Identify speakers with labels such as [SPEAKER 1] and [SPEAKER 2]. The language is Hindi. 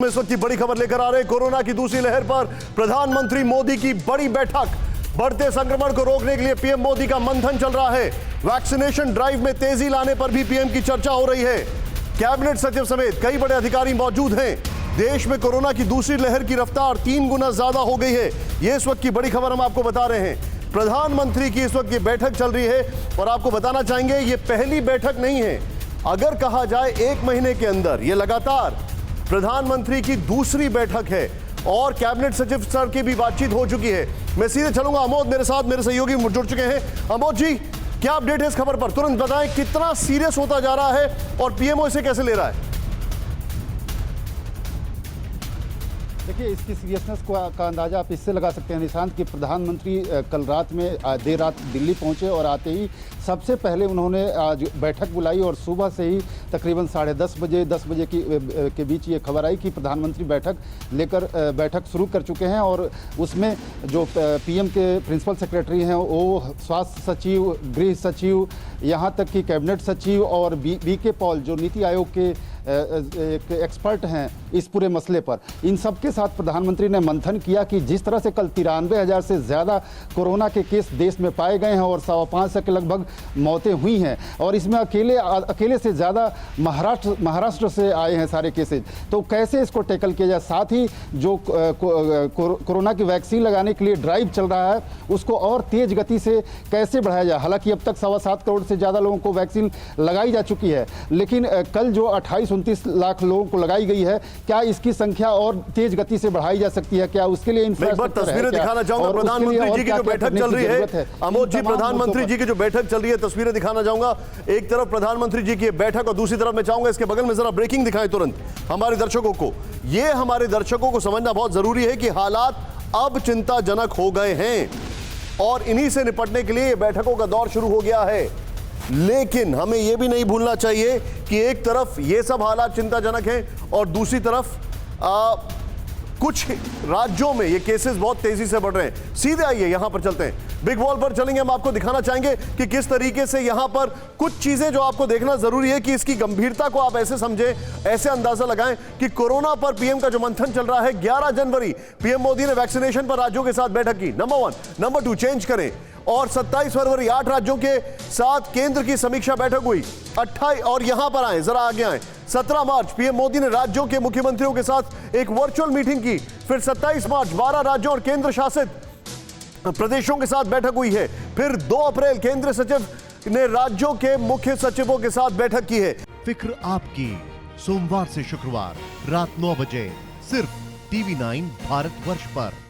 [SPEAKER 1] इस वक्त की बड़ी खबर लेकर आ रहे हैं। कोरोना की दूसरी लहर पर प्रधानमंत्री मोदी की बड़ी बैठक। बढ़ते संक्रमण को रोकने के लिए पीएम मोदी का मंथन चल रहा है। वैक्सीनेशन ड्राइव में तेजी लाने पर भी पीएम की चर्चा हो रही है। कैबिनेट सचिव समेत कई बड़े अधिकारी मौजूद हैं। देश में कोरोना की दूसरी लहर की रफ्तार 3 गुना ज्यादा हो गई है। यह इस वक्त की बड़ी खबर हम आपको बता रहे हैं। प्रधानमंत्री की इस वक्त ये बैठक चल रही है और आपको बताना चाहेंगे ये पहली बैठक नहीं है। अगर कहा जाए 1 महीने के अंदर ये लगातार प्रधानमंत्री की दूसरी बैठक है और कैबिनेट सचिव स्तर की भी बातचीत हो चुकी है। मैं सीधे चलूंगा, अमोद मेरे साथ, मेरे सहयोगी जुड़ चुके हैं। अमोद जी, क्या अपडेट है इस खबर पर? तुरंत बताएं, कितना सीरियस होता जा रहा है और पीएमओ इसे कैसे ले रहा है?
[SPEAKER 2] देखिए, इसकी सीरियसनेस का अंदाज़ा आप इससे लगा सकते हैं निशांत कि प्रधानमंत्री कल रात में देर रात दिल्ली पहुंचे और आते ही सबसे पहले उन्होंने आज बैठक बुलाई और सुबह से ही तकरीबन 10:30 बजे के बीच ये खबर आई कि प्रधानमंत्री बैठक शुरू कर चुके हैं। और उसमें जो पीएम के प्रिंसिपल सेक्रेटरी हैं वो स्वास्थ्य सचिव, गृह सचिव, यहाँ तक कि कैबिनेट सचिव और बीके पॉल जो नीति आयोग के एक एक्सपर्ट हैं इस पूरे मसले पर, इन सब के साथ प्रधानमंत्री ने मंथन किया कि जिस तरह से कल 93,000 से ज़्यादा कोरोना के केस देश में पाए गए हैं और 5.25 के लगभग मौतें हुई हैं और इसमें अकेले से ज़्यादा महाराष्ट्र से आए हैं सारे केसेज, तो कैसे इसको टैकल किया जाए। साथ ही जो कोरोना की वैक्सीन लगाने के लिए ड्राइव चल रहा है उसको और तेज़ गति से कैसे बढ़ाया जाए। हालांकि अब तक 7.25 करोड़ से ज़्यादा लोगों को वैक्सीन लगाई जा चुकी है, लेकिन कल जो 28-29 लाख लोगों को लगाई गई है, क्या इसकी संख्या और तेज गति से बढ़ाई जा सकती है? क्या उसके लिए इंफ्रास्ट्रक्चर
[SPEAKER 1] तस्वीरें दिखाना चाहूंगा प्रधानमंत्री जी की जो बैठक चल रही है। अमोद जी, प्रधानमंत्री जी की जो बैठक चल रही है, तस्वीरें दिखाना चाहूंगा। एक तरफ प्रधानमंत्री जी की बैठक और दूसरी तरफ मैं चाहूंगा इसके बगल में जरा ब्रेकिंग दिखाएं तुरंत हमारे दर्शकों को। यह हमारे दर्शकों को समझना बहुत जरूरी है कि हालात अब चिंताजनक हो गए हैं और इन्हीं से निपटने के लिए बैठकों का दौर शुरू हो गया है। लेकिन हमें यह भी नहीं भूलना चाहिए कि एक तरफ ये सब हालात चिंताजनक हैं और दूसरी तरफ कुछ राज्यों में ये केसेस बहुत तेजी से बढ़ रहे हैं। सीधे आइए, यहां पर चलते हैं, बिग वॉल पर चलेंगे। हम आपको दिखाना चाहेंगे कि किस तरीके से यहां पर कुछ चीजें जो आपको देखना जरूरी है कि इसकी गंभीरता को आप ऐसे समझें, ऐसे अंदाजा लगाएं कि कोरोना पर पीएम का जो मंथन चल रहा है। 11 जनवरी पीएम मोदी ने वैक्सीनेशन पर राज्यों के साथ बैठक की, नंबर 1। नंबर 2, चेंज करें। और 27 फरवरी 8 राज्यों के साथ केंद्र की समीक्षा बैठक हुई। 28 और यहां पर आए, जरा आगे आए, 17 मार्च पीएम मोदी ने राज्यों के मुख्यमंत्रियों के साथ एक वर्चुअल मीटिंग की। फिर 27 मार्च 12 राज्यों और केंद्र शासित प्रदेशों के साथ बैठक हुई है। फिर 2 अप्रैल केंद्रीय सचिव ने राज्यों के मुख्य सचिवों के साथ बैठक की है।
[SPEAKER 3] फिक्र आपकी, सोमवार से शुक्रवार रात 9 बजे सिर्फ TV9 भारतवर्ष पर।